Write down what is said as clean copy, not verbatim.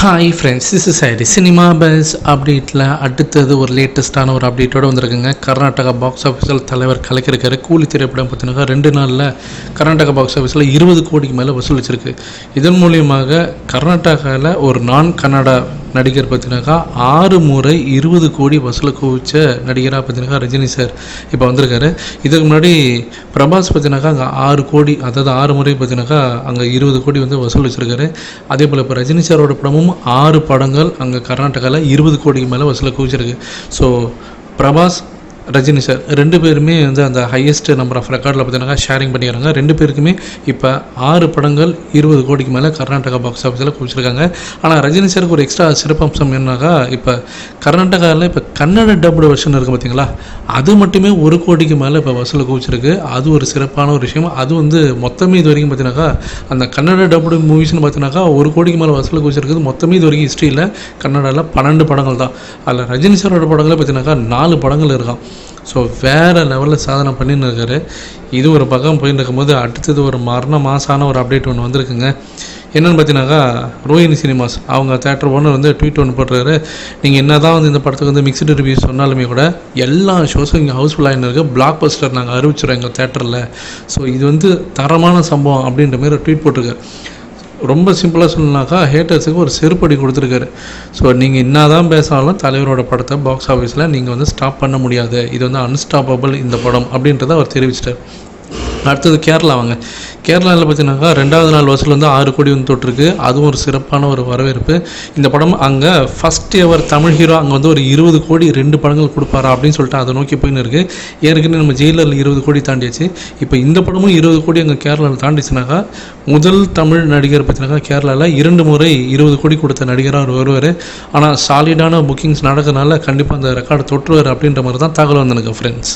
Hi friends, this is IT cinema buzz அப்டேட்டில் அடுத்தது ஒரு லேட்டஸ்ட்டான ஒரு அப்டேட்டோடு வந்திருக்குங்க. கர்நாடகா பாக்ஸ் ஆஃபீஸில் தலைவர் கலக்கிருக்காரு. கூலி திரைப்படம் பார்த்தீங்கன்னா 2 நாளில் கர்நாடகா பாக்ஸ் ஆஃபீஸில் 20 கோடிக்கு மேலே வசூலிச்சிருக்கு. இதன் மூலியமாக கர்நாடகாவில் ஒரு நான் கன்னடா நடிகர் பார்த்தினாக்கா 6 முறை 20 கோடி வசூலை குவிச்ச நடிகராக பார்த்தினாக்கா ரஜினி சார் இப்போ வந்திருக்காரு. இதுக்கு முன்னாடி பிரபாஸ் பார்த்தினாக்கா அங்கே 6 கோடி, அதாவது 6 முறை பார்த்தினாக்கா அங்கே 20 கோடி வந்து வசூல் வச்சுருக்காரு. அதே போல் இப்போ ரஜினி சாரோட படமும் 6 படங்கள் அங்கே கர்நாடகாவில் 20 கோடிக்கு மேலே வசூலை குவிச்சிருக்கு. ஸோ பிரபாஸ், ரஜினி சார் 2 பேருமே வந்து அந்த ஹையஸ்ட் நம்பர் ஆஃப் ரெக்கார்டில் பார்த்தீங்கன்னா ஷேரிங் பண்ணிக்கிறாங்க. 2 பேருக்குமே இப்போ 6 படங்கள் 20 கோடிக்கு மேலே கர்நாடகா பாக்ஸ் ஆஃபீஸில் குவிச்சிருக்காங்க. ஆனால் ரஜினி சாருக்கு ஒரு எக்ஸ்ட்ரா சிறப்பம்சம் என்னன்னாக்கா, இப்போ கர்நாடகாவில் இப்போ கன்னட டப்டு வெர்ஷன் இருக்குது பார்த்தீங்களா, அது மட்டுமே 1 கோடிக்கு மேலே இப்போ வசூல் குவிச்சிருக்கு. அது ஒரு சிறப்பான ஒரு விஷயம். அது வந்து மொத்தமே இது வரைக்கும் பார்த்தீங்கன்னாக்கா அந்த கன்னட டப்டு மூவிஸ்னு பார்த்தீங்கன்னாக்கா 1 கோடிக்கு மேலே வசூல் குவிச்சிருக்குது. மொத்தமே இது வரைக்கும் ஹிஸ்ட்ரியில் கன்னடாவில் 12 படங்கள் தான். அதில் ரஜினி சாரோட படங்களே பார்த்தீங்கன்னாக்கா 4 படங்கள் இருக்கான். ஸோ வேறு லெவலில் சாதனை பண்ணின்னு இருக்காரு. இது ஒரு பக்கம் போயின்னு இருக்கும்போது அடுத்தது ஒரு மாசான ஒரு அப்டேட் ஒன்று வந்திருக்குங்க. என்னென்னு பார்த்தீங்கன்னாக்கா, ரோஹிணி சினிமாஸ் அவங்க தேட்டர் ஓனர் வந்து ட்வீட் ஒன்று போடுறாரு. நீங்கள் என்ன தான் வந்து இந்த படத்துக்கு வந்து மிக்சடு ரிவ்யூஸ் சொன்னாலுமே கூட எல்லா ஷோஸும் இங்கே ஹவுஸ்ஃபுல்லாக என்ன இருக்குது, பிளாக் பஸ்டர் நாங்கள் அறிவிச்சிடுறோம் எங்கள் தேட்டரில். ஸோ இது வந்து தரமான சம்பவம் அப்படின்ற மாதிரி ஒரு ட்வீட் போட்டிருக்காரு. ரொம்ப சிம்பிளாக சொல்லணுனாக்கா ஹேட்டர்ஸுக்கு ஒரு செருப்படி கொடுத்துருக்காரு. ஸோ நீங்கள் என்ன தான் பேசினாலும் தலைவரோட படத்தை பாக்ஸ் ஆஃபீஸில் நீங்கள் வந்து ஸ்டாப் பண்ண முடியாது, இது வந்து அன்ஸ்டாப்பபிள் இந்த படம் அப்படின்றத அவர் தெரிவிச்சிட்டார். அடுத்தது கேரளாவில் பார்த்தீங்கன்னாக்கா 2வது நாள் வசூல் வந்து 6 கோடி வந்து தொட்டிருக்கு. அதுவும் ஒரு சிறப்பான ஒரு வரவேற்பு. இந்த படம் அங்கே ஃபஸ்ட் எவர் தமிழ் ஹீரோ அங்கே வந்து ஒரு 20 கோடி 2 படங்கள் கொடுப்பாரா அப்படின்னு சொல்லிட்டு அதை நோக்கி போயின்னு இருக்குது. ஏற்கனவே நம்ம ஜெயிலரில் 20 கோடி தாண்டியாச்சு. இப்போ இந்த படமும் 20 கோடி அங்கே கேரளாவில் தாண்டிச்சுனாக்கா முதல் தமிழ் நடிகர் பார்த்தீங்கன்னாக்கா கேரளாவில் 2 முறை 20 கோடி கொடுத்த நடிகராக அவர் வருவார். ஆனால் சாலிடான புக்கிங்ஸ் நடக்கிறதுனால கண்டிப்பாக அந்த ரெக்கார்டை தொற்றுவார் அப்படின்ற மாதிரி தான் தகவல் வந்து எனக்கு ஃப்ரெண்ட்ஸ்.